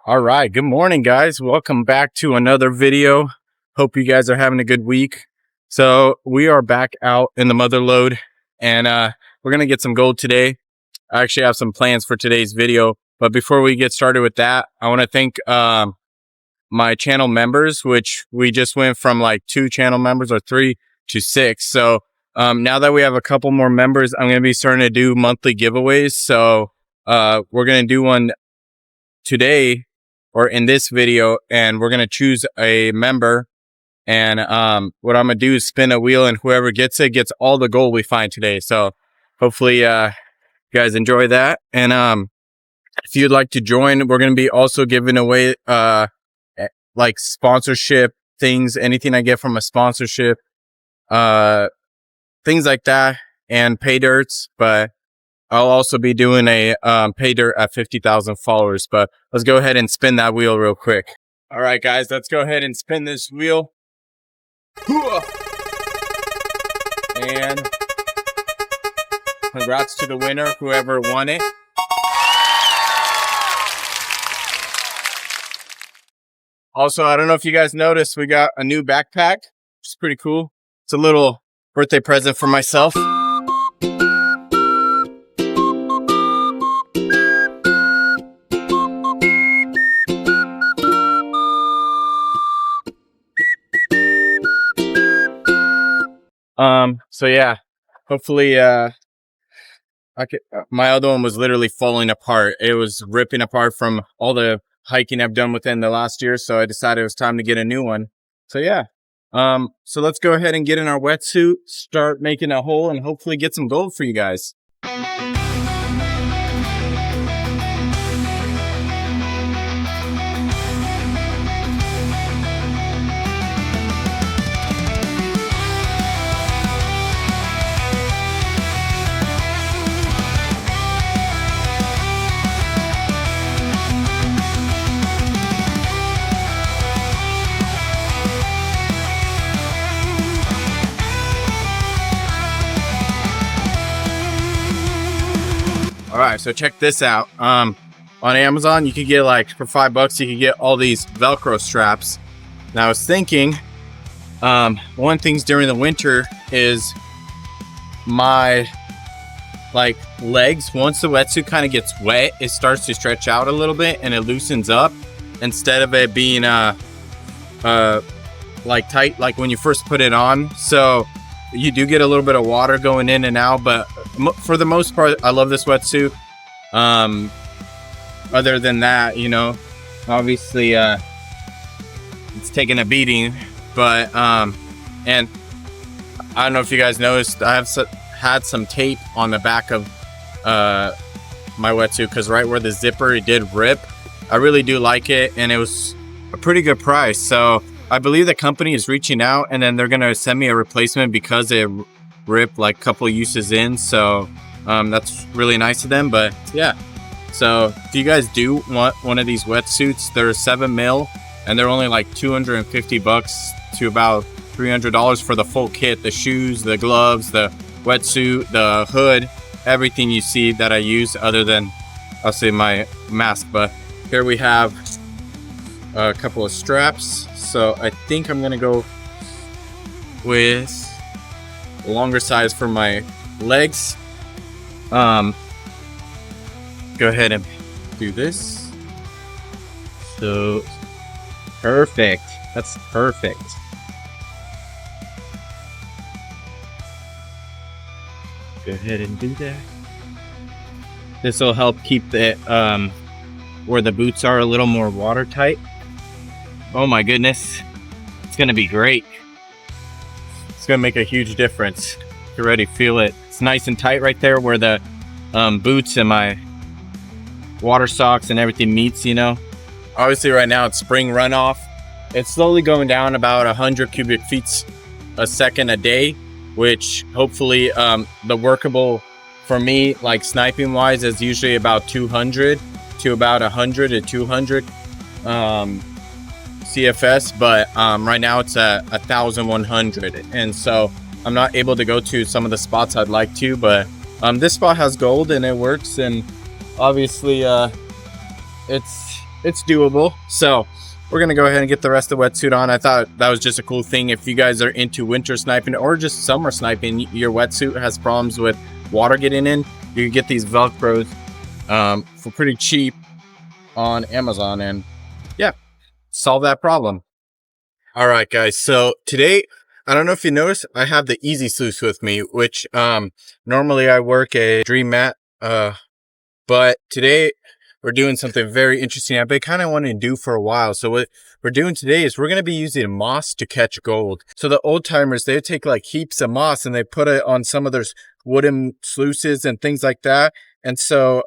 All right, good morning, guys. Welcome back to another video. Hope you guys are having a good week. So we are back out in the mother lode, and we're gonna get some gold today. I actually have some plans for today's video, but before we get started with that, I want to thank my channel members, which we just went from like 2 channel members or 3 to 6. So now that we have a couple more members, I'm gonna be starting to do monthly giveaways. So we're gonna do one today or in this video, and we're going to choose a member. And what I'm going to do is spin a wheel, and whoever gets it gets all the gold we find today. So hopefully you guys enjoy that. And if you'd like to join, we're going to be also giving away like sponsorship things, anything I get from a sponsorship, things like that, and pay dirts. But I'll also be doing a pay dirt at 50,000 followers, but let's go ahead and spin that wheel real quick. All right, guys, let's go ahead and spin this wheel. And congrats to the winner, whoever won it. Also, I don't know if you guys noticed, we got a new backpack, which is pretty cool. It's a little birthday present for myself. So yeah, hopefully, my other one was literally falling apart. It was ripping apart from all the hiking I've done within the last year. So I decided it was time to get a new one. So yeah, so let's go ahead and get in our wetsuit, start making a hole, and hopefully get some gold for you guys. All right, so check this out. On Amazon, you could get like for $5, you could get all these Velcro straps. Now I was thinking, one thing during the winter is my like legs. Once the wetsuit kind of gets wet, it starts to stretch out a little bit and it loosens up instead of it being like tight like when you first put it on. So you do get a little bit of water going in and out, but for the most part, I love this wetsuit. Other than that, you know, obviously, it's taking a beating, but, and I don't know if you guys noticed, I have had some tape on the back of, my wetsuit, because right where the zipper, it did rip. I really do like it, and it was a pretty good price. So I believe the company is reaching out, and then they're going to send me a replacement because it ripped like a couple uses in. So that's really nice of them. But yeah, so if you guys do want one of these wetsuits, they're 7 mil and they're only like $250 to about $300 for the full kit, the shoes, the gloves, the wetsuit, the hood, everything you see that I use other than I'll say my mask. But here we have a couple of straps. So I think I'm gonna go with a longer size for my legs. Go ahead and do this. So perfect. That's perfect. Go ahead and do that. This will help keep the where the boots are a little more watertight. Oh my goodness, it's gonna be great. It's gonna make a huge difference. You already feel it. It's nice and tight right there where the boots and my water socks and everything meets, you know. Obviously right now it's spring runoff. It's slowly going down about 100 cubic feet a second a day, which hopefully the workable for me, like sniping wise, is usually about 200 to about 100 to 200 CFS, but right now it's at 1,100, and so I'm not able to go to some of the spots I'd like to, but this spot has gold and it works, and obviously it's it's doable. So we're gonna go ahead and get the rest of the wetsuit on. I thought that was just a cool thing. If you guys are into winter sniping or just summer sniping, your wetsuit has problems with water getting in, you can get these Velcros for pretty cheap on Amazon, and yeah, solve that problem. All right, guys. So today, I don't know if you noticed, I have the Easy Sluice with me, which normally I work a Dream Mat, but today we're doing something very interesting I've been kind of wanting to do for a while. So what we're doing today is we're going to be using moss to catch gold. So the old timers, they would take like heaps of moss and they put it on some of their wooden sluices and things like that. And so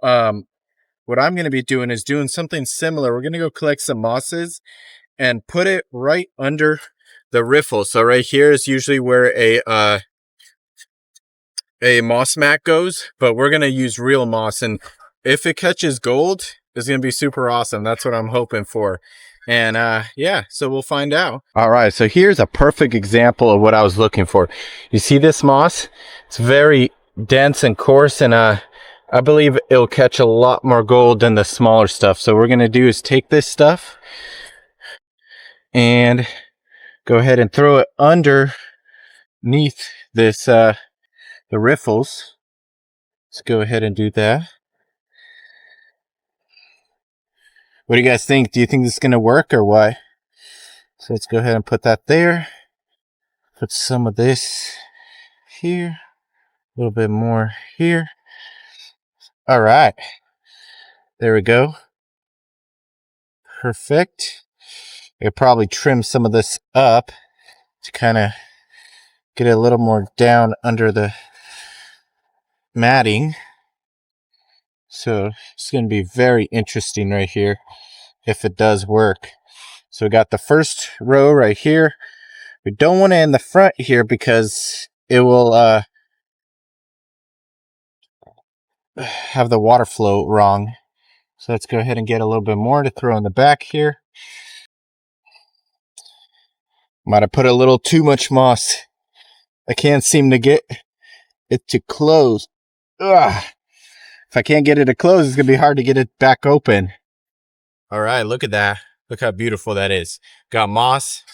what I'm going to be doing is doing something similar. We're going to go collect some mosses and put it right under the riffle. So right here is usually where a moss mat goes, but we're going to use real moss, and if it catches gold, it's going to be super awesome. That's what I'm hoping for. And yeah, so we'll find out. All right, so here's a perfect example of what I was looking for. You see this moss? It's very dense and coarse, and I believe it'll catch a lot more gold than the smaller stuff. So what we're going to do is take this stuff and go ahead and throw it underneath this the riffles. Let's go ahead and do that. What do you guys think? Do you think this is going to work or what? So let's go ahead and put that there. Put some of this here. A little bit more here. All right. There we go. Perfect. I'll probably trim some of this up to kind of get it a little more down under the matting. So it's going to be very interesting right here if it does work. So we got the first row right here. We don't want it in the front here because it will have the water flow wrong. So let's go ahead and get a little bit more to throw in the back here. Might have put a little too much moss. I can't seem to get it to close. Ugh. If I can't get it to close, it's going to be hard to get it back open. All right, look at that. Look how beautiful that is. Got moss.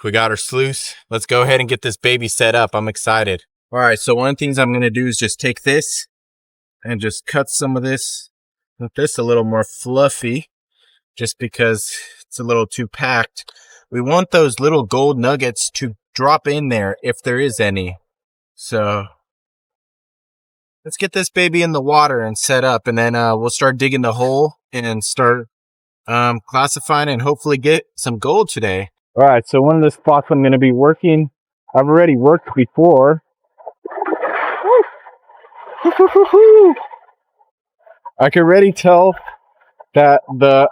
We got our sluice. Let's go ahead and get this baby set up. I'm excited. All right, so one of the things I'm going to do is just take this and just cut some of this. Make this a little more fluffy just because it's a little too packed. We want those little gold nuggets to drop in there if there is any. So let's get this baby in the water and set up, and then we'll start digging the hole and start classifying and hopefully get some gold today. All right, so one of the spots I'm going to be working, I've already worked before. I can already tell that the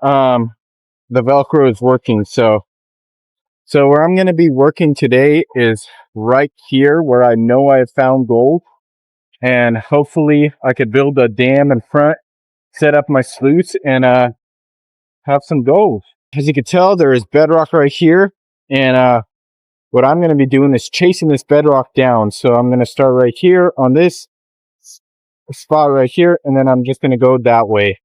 Velcro is working. So where I'm going to be working today is right here where I know I have found gold. And hopefully I could build a dam in front, set up my sluice, and have some gold. As you can tell, there is bedrock right here. And what I'm going to be doing is chasing this bedrock down. So I'm going to start right here on this spot right here, and then I'm just going to go that way.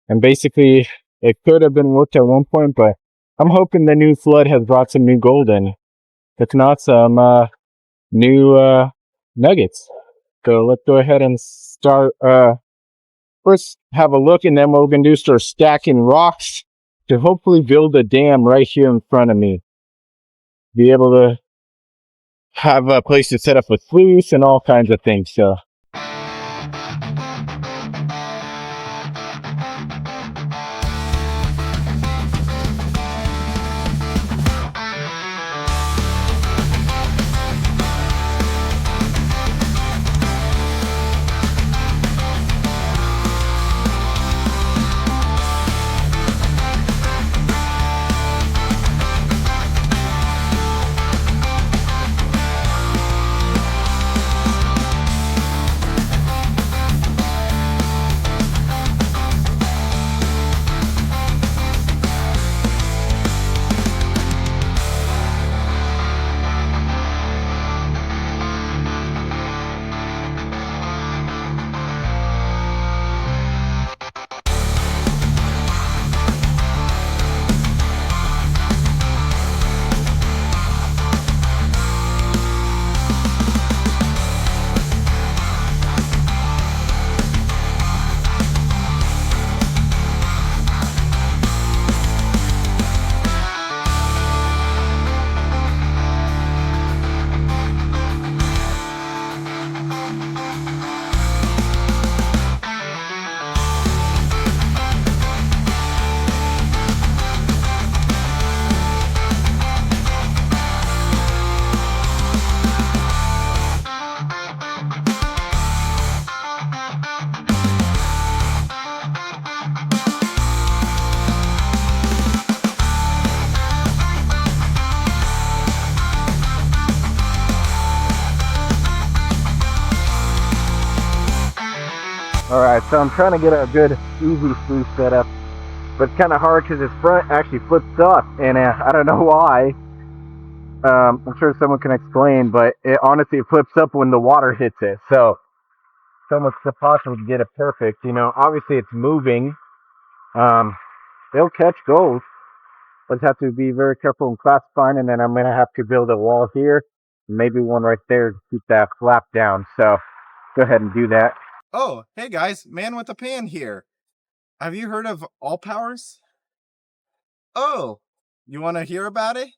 And basically, it could have been worked at one point, but I'm hoping the new flood has brought some new gold in. If not, some new nuggets. So let's go ahead and start. First, have a look, and then what we're going to do is start stacking rocks to hopefully build a dam right here in front of me. Be able to have a place to set up a sluice and all kinds of things. So. Alright, so I'm trying to get a good easy sluice setup, but it's kind of hard because this front actually flips up, and I don't know why. I'm sure someone can explain, but it honestly flips up when the water hits it, so it's almost impossible to get it perfect. You know, obviously it's moving. They'll catch goals, but have to be very careful in classifying, and then I'm going to have to build a wall here, maybe one right there to keep that flap down, so go ahead and do that. Oh, hey guys, man with a pan here. Have you heard of allpowers? Oh, you want to hear about it?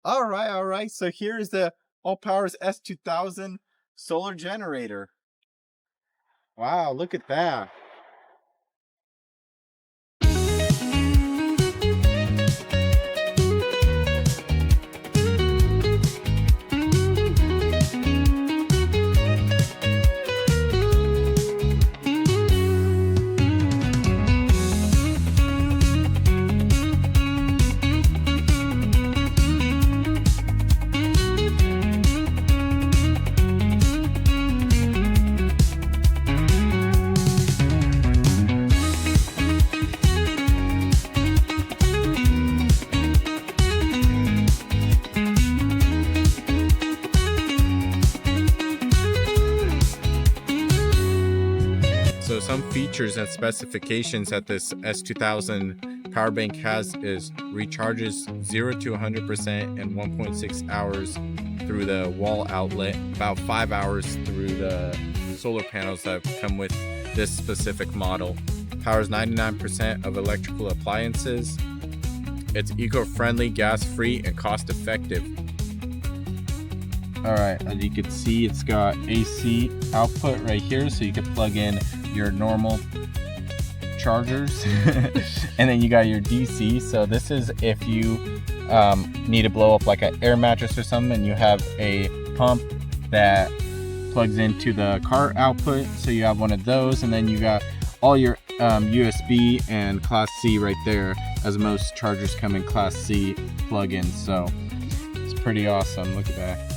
All right. So here's the allpowers S2000 solar generator. Wow, look at that. So some features and specifications that this S2000 power bank has is recharges 0 to 100% in 1.6 hours through the wall outlet, about 5 hours through the solar panels that come with this specific model. Powers 99% of electrical appliances. It's eco-friendly, gas-free, and cost-effective. Alright, as you can see, it's got AC output right here, so you can plug in your normal chargers and then you got your DC. So this is if you need to blow up like an air mattress or something, and you have a pump that plugs into the car output, so you have one of those, and then you got all your USB and Class C right there, as most chargers come in Class C plug-ins. So it's pretty awesome. Look at that.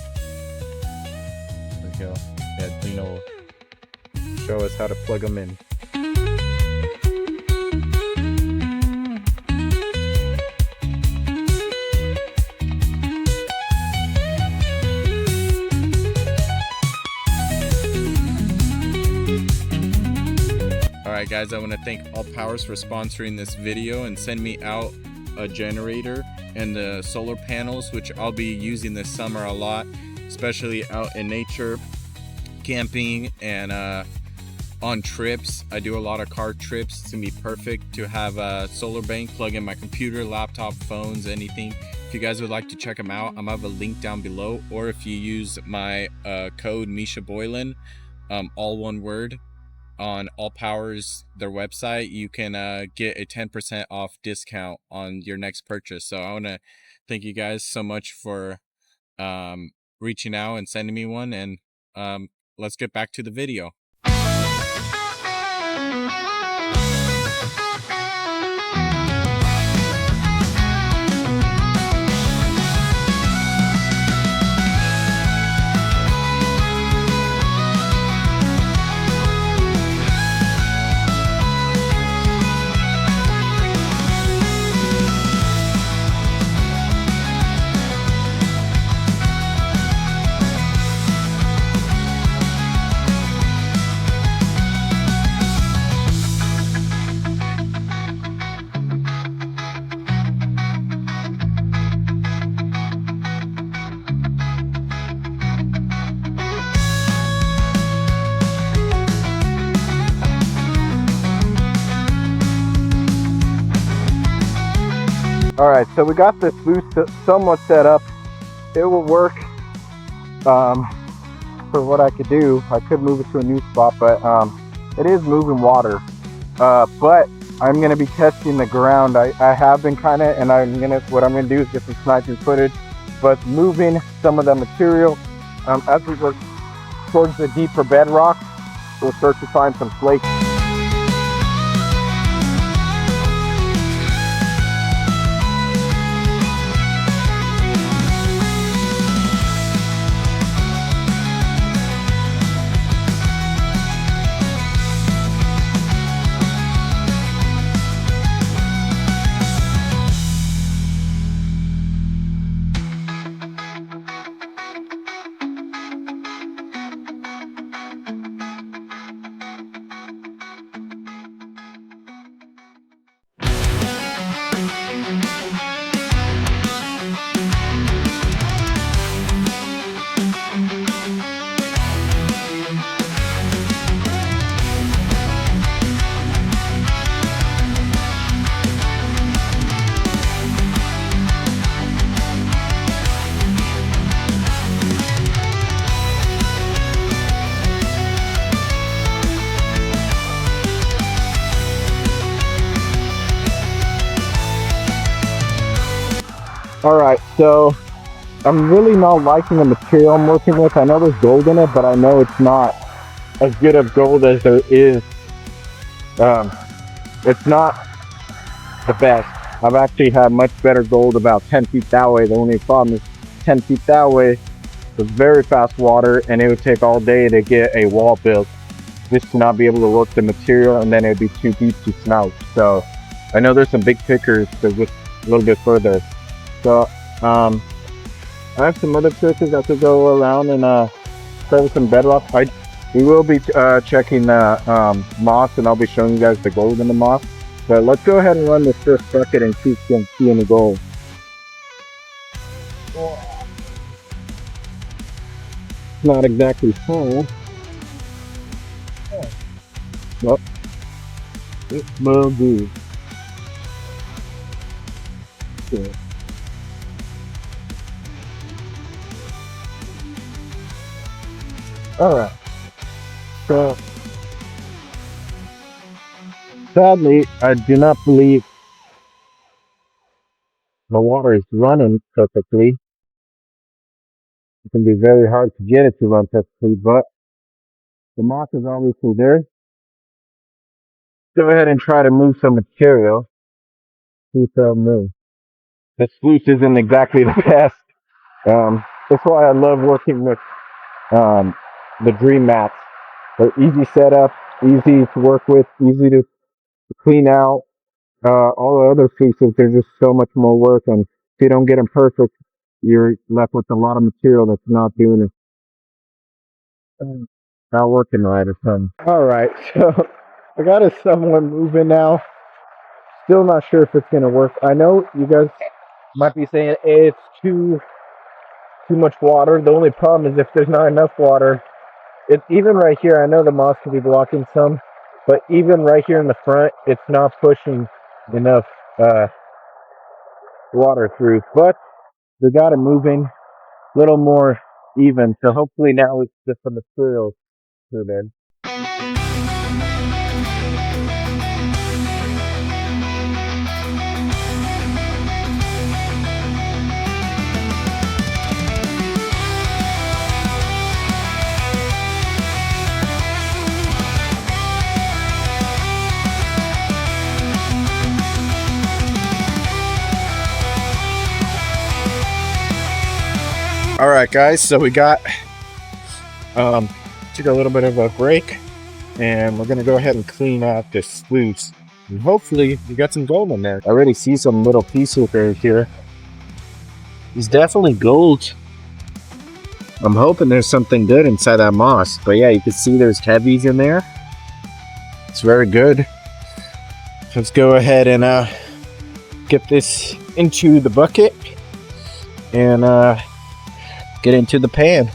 Yeah, Dino will show us how to plug them in. Alright guys, I want to thank allpowers for sponsoring this video and send me out a generator and the solar panels, which I'll be using this summer a lot, especially out in nature, camping, and on trips. I do a lot of car trips. It's gonna be perfect to have a solar bank, plug in my computer, laptop, phones, anything. If you guys would like to check them out, I'm gonna have a link down below, or if you use my code mishaboylan, all one word, on allpowers, their website, you can get a 10% off discount on your next purchase. So I want to thank you guys so much for reaching out and sending me one, and let's get back to the video. Alright, so we got this sluice somewhat set up. It will work for what I could do. I could move it to a new spot, but it is moving water. But I'm going to be testing the ground. I have been kind of, and what I'm going to do is get some sniping footage, but moving some of the material. As we work towards the deeper bedrock, we'll start to find some flakes. All right, so I'm really not liking the material I'm working with. I know there's gold in it, but I know it's not as good of gold as there is. It's not the best. I've actually had much better gold about 10 feet that way. The only problem is 10 feet that way was very fast water, and it would take all day to get a wall built just to not be able to work the material, and then it would be too deep to snout. So I know there's some big pickers that just a little bit further. So I have some other pickers that could go around and try with some bedrock. We will be checking the moss, and I'll be showing you guys the gold in the moss. But let's go ahead and run this first bucket and see if we can see any gold. It's not exactly full. But it will do. Okay. Alright. So sadly, I do not believe the water is running perfectly. It can be very hard to get it to run perfectly, but the moss is obviously there. Go ahead and try to move some material. See if they'll move. The sluice isn't exactly the best. That's why I love working with the dream mats. They're easy setup, easy to work with, easy to clean out. All the other sluices, they're just so much more work, and if you don't get them perfect, you're left with a lot of material that's not doing it. Not working right or something. Alright, so I got it somewhat moving now. Still not sure if it's gonna work. I know you guys might be saying, hey, it's too much water. The only problem is if there's not enough water, it's even right here. I know the moss could be blocking some, but even right here in the front, it's not pushing enough water through. But we got it moving a little more even, so hopefully now it's just the material through then. All right, guys, so we got took a little bit of a break, and we're gonna go ahead and clean out this sluice, and hopefully we got some gold in there. I already see some little pieces right here. It's definitely gold. I'm hoping there's something good inside that moss, but yeah, you can see there's heavies in there. It's very good. Let's go ahead and get this into the bucket and get into the pan.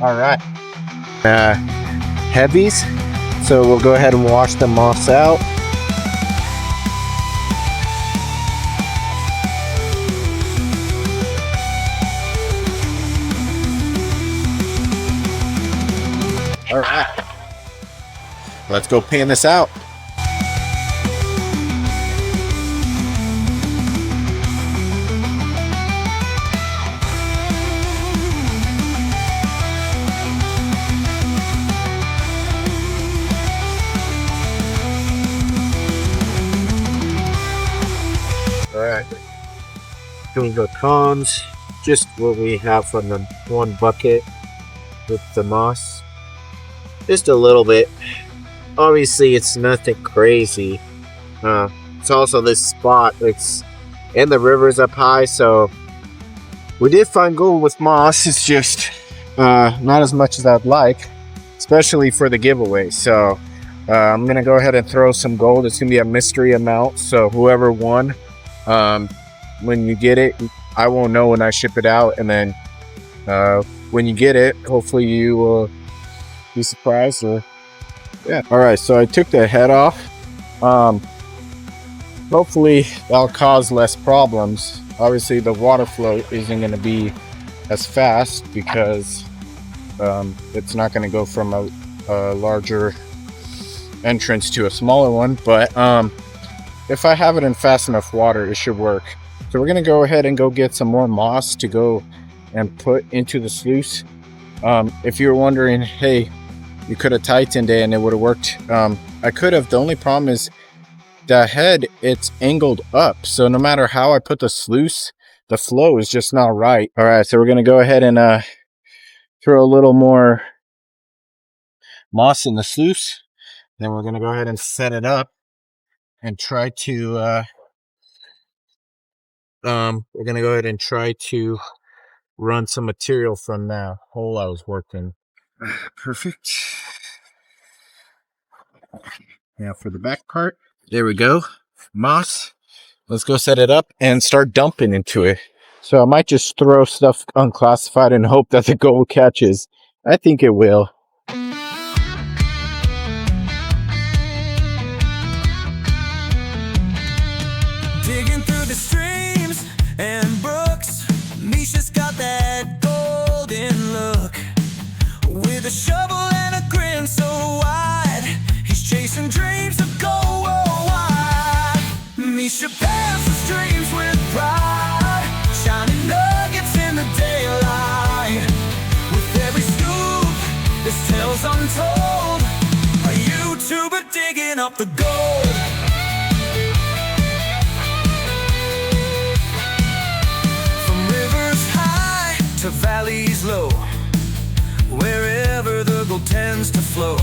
All right, heavies, so we'll go ahead and wash the moss out. All right, let's go pan this out. Alright, doing the cons, just what we have from the one bucket with the moss. Just a little bit. Obviously, it's nothing crazy. It's also this spot, it's and the river's up high, so we did find gold with moss. It's just not as much as I'd like, especially for the giveaway. So I'm gonna go ahead and throw some gold. It's gonna be a mystery amount, so whoever won, when you get it, I won't know when I ship it out, and then when you get it, hopefully you will be surprised. Or yeah. All right, so I took the head off. Hopefully that'll cause less problems. Obviously the water flow isn't going to be as fast because it's not going to go from a larger entrance to a smaller one, but if I have it in fast enough water, it should work. So we're going to go ahead and go get some more moss to go and put into the sluice. If you're wondering, hey, you could have tightened it and it would have worked. I could have. The only problem is the head, it's angled up, so no matter how I put the sluice, the flow is just not right. All right, so we're going to go ahead and throw a little more moss in the sluice. Then we're going to go ahead and set it up and try to we're going to go ahead and try to run some material from that hole I was working. Perfect. Now for the back part, there we go. Moss. Let's go set it up and start dumping into it. So I might just throw stuff unclassified and hope that the gold catches. I think it will. Digging through the streams and brooks, Misha's got that golden look. With a shovel and a grin so wide, he's chasing dreams of gold worldwide. Misha pants the streams with pride, shining nuggets in the daylight. With every scoop, this tale's untold, a YouTuber digging up the gold. To valleys low, wherever the gold tends to flow,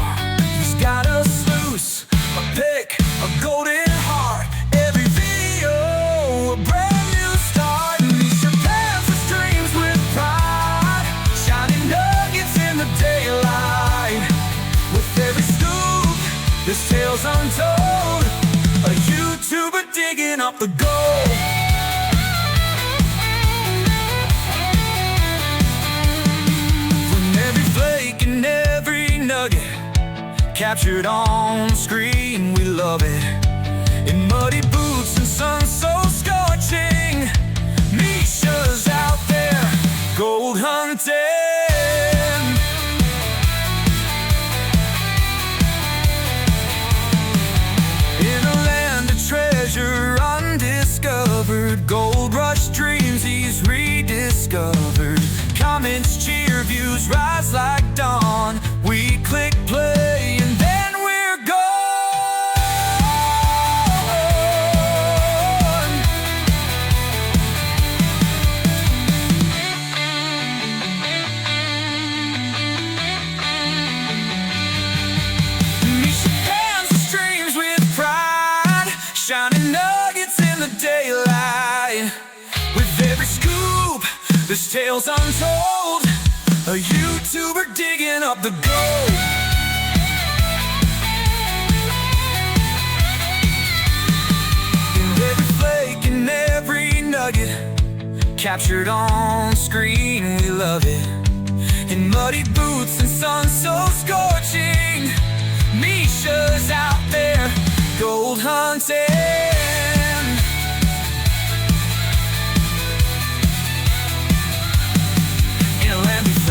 he's got a sluice, a pick, a golden heart. Every video, a brand new start. Misha pants the streams with pride, shining nuggets in the daylight. With every scoop, this tale's untold, a YouTuber digging up the gold. Captured on screen, we love it. In muddy boots and sun so scorching, Misha's out there gold hunting. In a land of treasure undiscovered, gold rush dreams he's rediscovered. Comments cheer, views rise like dawn. We click play and then we're gone. Misha pans the streams with pride, shining nuggets in the daylight. With every scoop, this tale's untold, a YouTuber digging up the gold. In every flake and every nugget, captured on screen, we love it. In muddy boots and sun so scorching, Misha's out there gold hunting.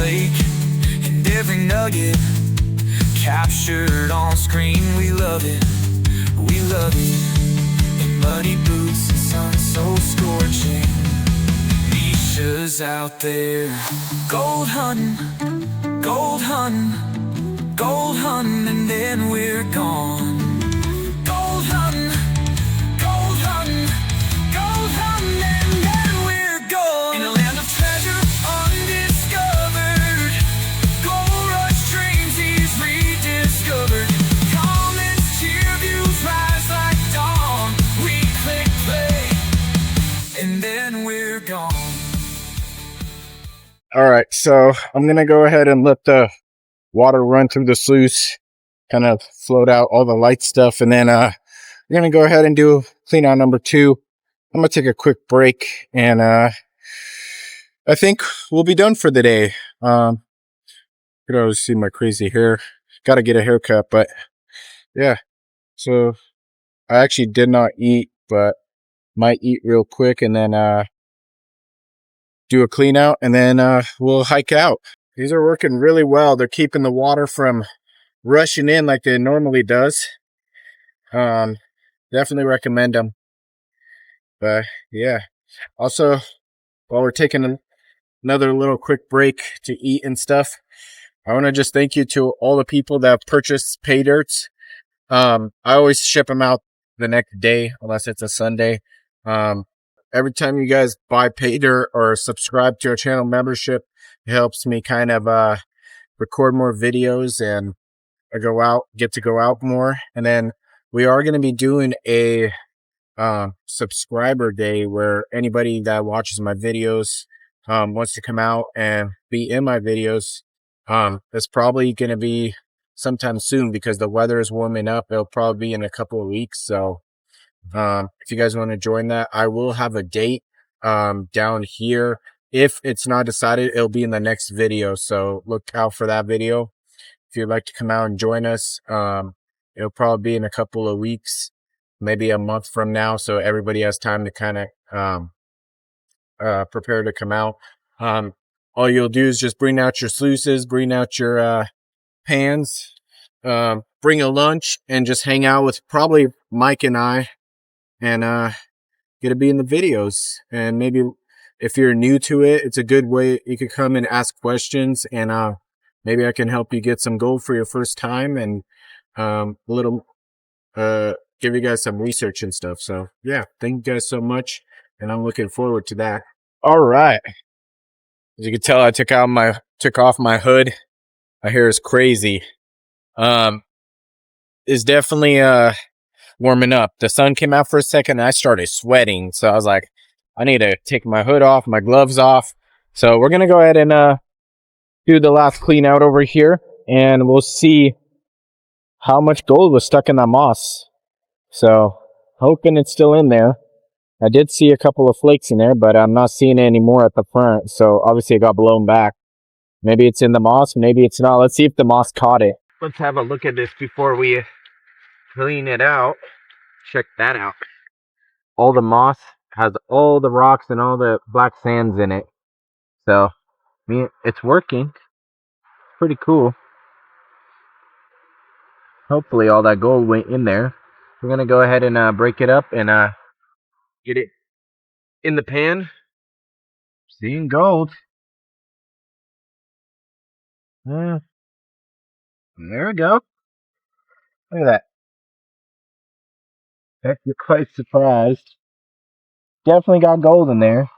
And every nugget captured on screen, we love it, we love it. In muddy boots and sun so scorching, Misha's out there gold hunting, gold hunting, gold hunting, and then we're gone. Gold hunting, gold hunting, gold hunting, and then we're gone. In a land of treasure undiscovered, gold rush dreams he's rediscovered. Comments cheer, views rise like dawn. We click play and then we're gone. All right, so I'm gonna go ahead and let the water run through the sluice, kind of float out all the light stuff, and then we're gonna go ahead and do clean out number 2. I'm gonna take a quick break and I think we'll be done for the day. You could always see my crazy hair. Got to get a haircut, but yeah. So I actually did not eat, but might eat real quick and then do a clean out, and then we'll hike out. These are working really well. They're keeping the water from rushing in like it normally does. Definitely recommend them. But yeah. Also, while we're taking another little quick break to eat and stuff, I want to just thank you to all the people that have purchased pay dirts. I always ship them out the next day unless it's a Sunday. Every time you guys buy pay dirt or subscribe to our channel membership, it helps me kind of record more videos and get to go out more. And then we are going to be doing a subscriber day where anybody that watches my videos wants to come out and be in my videos. It's probably going to be sometime soon because the weather is warming up. It'll probably be in a couple of weeks. So if you guys want to join that, I will have a date down here. If it's not decided, it'll be in the next video. So look out for that video. If you'd like to come out and join us, it'll probably be in a couple of weeks, maybe a month from now. So everybody has time to kind of prepare to come out. All you'll do is just bring out your sluices, bring out your pans, bring a lunch, and just hang out with probably Mike and I, and get to be in the videos. And maybe if you're new to it, it's a good way you could come and ask questions, and maybe I can help you get some gold for your first time, and give you guys some research and stuff. So yeah, thank you guys so much, and I'm looking forward to that. All right. As you can tell, I took off my hood. My hair is crazy. It's definitely warming up. The sun came out for a second and I started sweating. So I was like, I need to take my hood off, my gloves off. So we're going to go ahead and do the last clean out over here, and we'll see how much gold was stuck in that moss. So hoping it's still in there. I did see a couple of flakes in there, but I'm not seeing it anymore at the front. So obviously it got blown back. Maybe it's in the moss, maybe it's not. Let's see if the moss caught it. Let's have a look at this before we clean it out. Check that out. All the moss has all the rocks and all the black sands in it. So, I mean, it's working. Pretty cool. Hopefully all that gold went in there. We're going to go ahead and break it up and get it in the pan. Seeing gold. There we go. Look at that. You're quite surprised. Definitely got gold in there.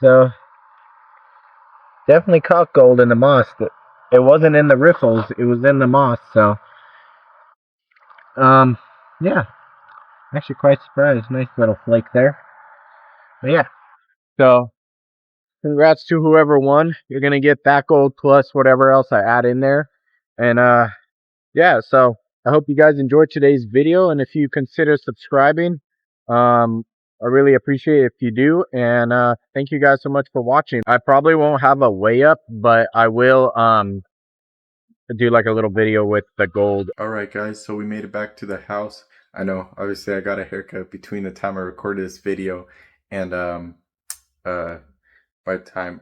So, definitely caught gold in the moss. It wasn't in the riffles. It was in the moss. So, yeah. Actually quite surprised. Nice little flake there. But yeah. So, congrats to whoever won. You're going to get that gold plus whatever else I add in there. And, yeah, so I hope you guys enjoyed today's video. And if you consider subscribing, I really appreciate it if you do. And thank you guys so much for watching. I probably won't have a weigh up, but I will do like a little video with the gold. All right, guys, so we made it back to the house. I know, obviously I got a haircut between the time I recorded this video and by the time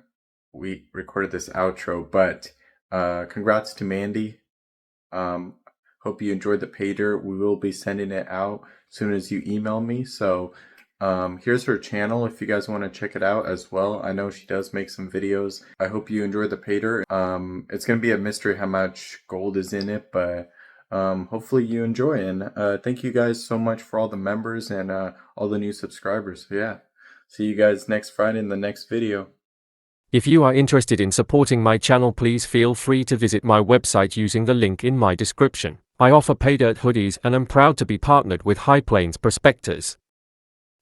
we recorded this outro. But congrats to Mandy. Hope you enjoyed the pay dirt. We will be sending it out as soon as you email me. So here's her channel if you guys want to check it out as well. I know she does make some videos. I hope you enjoyed the pay dirt. It's going to be a mystery how much gold is in it, but hopefully you enjoy. And thank you guys so much for all the members and all the new subscribers. So yeah, see you guys next Friday in the next video. If you are interested in supporting my channel, please feel free to visit my website using the link in my description. I offer pay dirt hoodies and am proud to be partnered with High Plains Prospectors.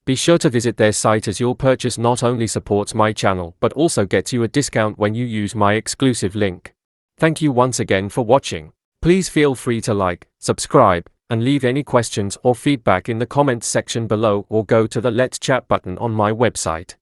Be sure to visit their site, as your purchase not only supports my channel but also gets you a discount when you use my exclusive link. Thank you once again for watching. Please feel free to like, subscribe, and leave any questions or feedback in the comments section below, or go to the Let's Chat button on my website.